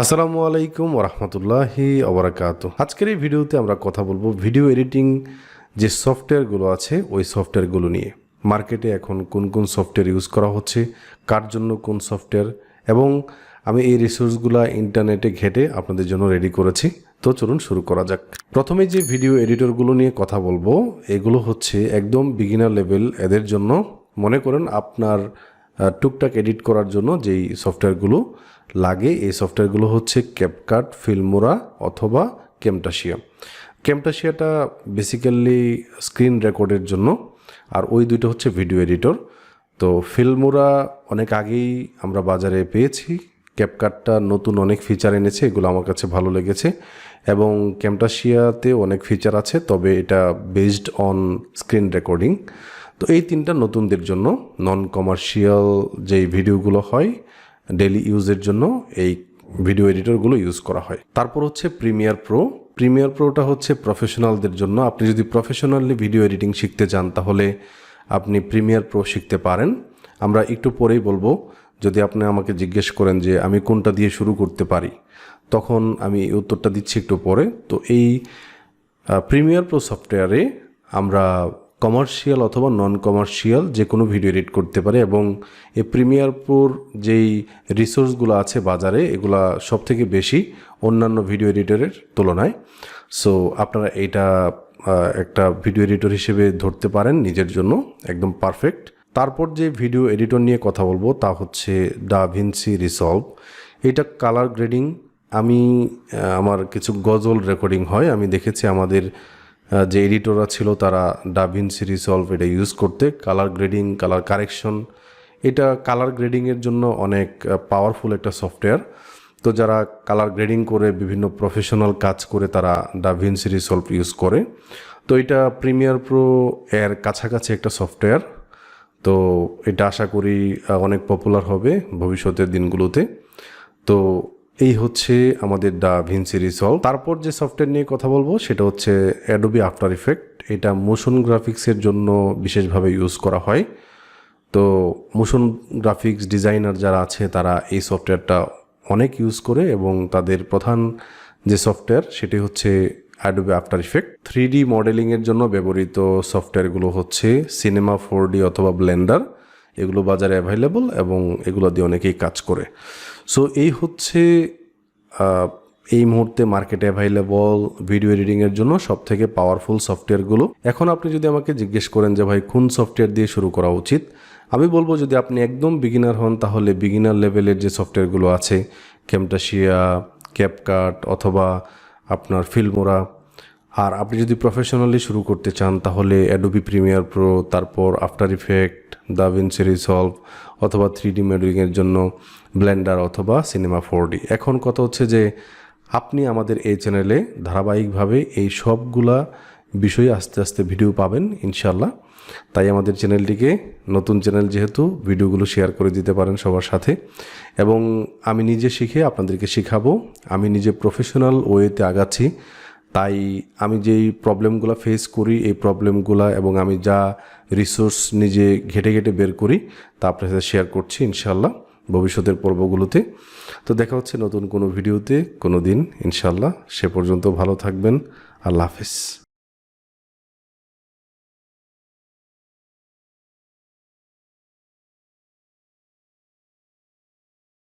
আসসালামু আলাইকুম ওরহমতুল্লাহি ওবরাকাতুহু। আজকের এই ভিডিওতে আমরা কথা বলবো ভিডিও এডিটিং যে সফটওয়্যারগুলো আছে ওই সফটওয়্যারগুলো নিয়ে। মার্কেটে এখন কোন কোন সফটওয়্যার ইউজ করা হচ্ছে, কার জন্য কোন সফটওয়্যার, এবং আমি এই রিসোর্সগুলো ইন্টারনেটে ঘেটে আপনাদের জন্য রেডি করেছি। তো চলুন শুরু করা যাক। প্রথমে যে ভিডিও এডিটরগুলো নিয়ে কথা বলবো এগুলো হচ্ছে একদম বিগিনার লেভেল। এদের জন্য মনে করেন আপনার টুকটাক এডিট করার জন্য যেই সফটওয়্যারগুলো লাগে এই সফটওয়্যারগুলো হচ্ছে ক্যাপকাট, ফিল্মোরা অথবা ক্যামটাশিয়াটা বেসিক্যালি স্ক্রিন রেকর্ডের জন্য, আর ওই দুটো হচ্ছে ভিডিও এডিটর। তো ফিল্মোরা অনেক আগেই আমরা বাজারে পেয়েছি, ক্যাপকাটটা নতুন অনেক ফিচার এনেছে, এগুলো আমার কাছে ভালো লেগেছে, এবং ক্যামটাশিয়াতে অনেক ফিচার আছে, তবে এটা বেসড অন স্ক্রিন রেকর্ডিং। তো এই তিনটা নতুনদের জন্য, নন কমার্শিয়াল যেই ভিডিওগুলো হয় ডেলি ইউজের জন্য এই ভিডিও এডিটরগুলো ইউজ করা হয়। তারপর হচ্ছে প্রিমিয়ার প্রোটা হচ্ছে প্রফেশনালদের জন্য। আপনি যদি প্রফেশনালি ভিডিও এডিটিং শিখতে চান তাহলে আপনি প্রিমিয়ার প্রো শিখতে পারেন। আমরা একটু পরেই বলবো, যদি আপনি আমাকে জিজ্ঞেস করেন যে আমি কোনটা দিয়ে শুরু করতে পারি, তখন আমি উত্তরটা দিচ্ছি একটু পরে। তো এই প্রিমিয়ার প্রো সফটওয়্যারে আমরা কমার্শিয়াল অথবা নন কমার্শিয়াল যে কোনো ভিডিও এডিট করতে পারে, এবং এই প্রিমিয়ার প্রোর যেই রিসোর্সগুলো আছে বাজারে এগুলা সব থেকে বেশি অন্যান্য ভিডিও এডিটরের তুলনায়। সো আপনারা এইটা একটা ভিডিও এডিটর হিসেবে ধরতে পারেন নিজের জন্য, একদম পারফেক্ট। তারপর যে ভিডিও এডিটর নিয়ে কথা বলবো তা হচ্ছে ডাভিনসি রিসলভ। এটা কালার গ্রেডিং, আমার কিছু গজল রেকর্ডিং হয়, আমি দেখেছি আমাদের যে এডিটররা ছিল তারা ডাভিনসি রিসলভ এটা ইউজ করতে। কালার গ্রেডিং, কালার কারেকশন, এটা কালার গ্রেডিংয়ের জন্য অনেক পাওয়ারফুল একটা সফটওয়্যার। তো যারা কালার গ্রেডিং করে বিভিন্ন প্রফেশনাল কাজ করে তারা ডাভিনসি রিসলভ ইউজ করে। তো এটা প্রিমিয়ার প্রো এর কাছাকাছি একটা সফটওয়্যার। তো এটা আশা করি অনেক পপুলার হবে ভবিষ্যতের দিনগুলোতে। তো এই হচ্ছে আমাদের ডাভিনসি রিসলভ। তারপর যে সফটওয়্যার নিয়ে কথা বলবো সেটা হচ্ছে অ্যাডোবি আফটার ইফেক্ট। এটা মোশন গ্রাফিক্সের জন্য বিশেষভাবে ইউজ করা হয়। তো মোশন গ্রাফিক্স ডিজাইনার যারা আছে তারা এই সফটওয়্যারটা অনেক ইউজ করে, এবং তাদের প্রধান যে সফটওয়্যার সেটি হচ্ছে অ্যাডোবি আফটার ইফেক্ট। 3D মডেলিংয়ের জন্য ব্যবহৃত সফটওয়্যারগুলো হচ্ছে সিনেমা 4D অথবা ব্লেন্ডার, এগুলো বাজারে অ্যাভেলেবল এবং এগুলো দিয়ে অনেকেই কাজ করে। সো এই হচ্ছে এই মুহূর্তে মার্কেটে অ্যাভেলেবল ভিডিও এডিটিংয়ের জন্য সবথেকে পাওয়ারফুল সফটওয়্যারগুলো। এখন আপনি যদি আমাকে জিজ্ঞেস করেন যে ভাই কোন সফটওয়্যার দিয়ে শুরু করা উচিত, আমি বলবো যদি আপনি একদম বিগিনার হন তাহলে বিগিনার লেভেলের যে সফটওয়্যারগুলো আছে ক্যামটাশিয়া, ক্যাপকাট অথবা আপনার ফিল্মোরা। আর আপনি যদি প্রফেশনালি শুরু করতে চান তাহলে অ্যাডোবি প্রিমিয়ার প্রো, তারপর আফটার ইফেক্ট, ডাভিনসি রিসলভ, অথবা 3D মডেলিংয়ের জন্য ব্লেন্ডার অথবা সিনেমা 4D। এখন কথা হচ্ছে যে আপনি আমাদের এই চ্যানেলে ধারাবাহিকভাবে এই সবগুলা বিষয়ে আস্তে আস্তে ভিডিও পাবেন ইনশাল্লাহ। তাই আমাদের চ্যানেলটিকে, নতুন চ্যানেল যেহেতু, ভিডিওগুলো শেয়ার করে দিতে পারেন সবার সাথে, এবং আমি নিজে শিখে আপনাদেরকে শেখাবো। আমি নিজে প্রফেশনাল ওয়েতে আগাচ্ছি, তাই আমি যেই প্রবলেমগুলো ফেস করি এই প্রবলেমগুলো এবং আমি যা রিসোর্স নিজে ঘেটে ঘেটে বের করি তা আপনার সাথে শেয়ার করছি ইনশাল্লাহ ভবিষ্যতের পর্বগুলোতে। তো দেখা হচ্ছে নতুন কোনো ভিডিওতে কোনো দিন ইনশাল্লাহ। সে পর্যন্ত ভালো থাকবেন। আল্লাহ হাফেজ।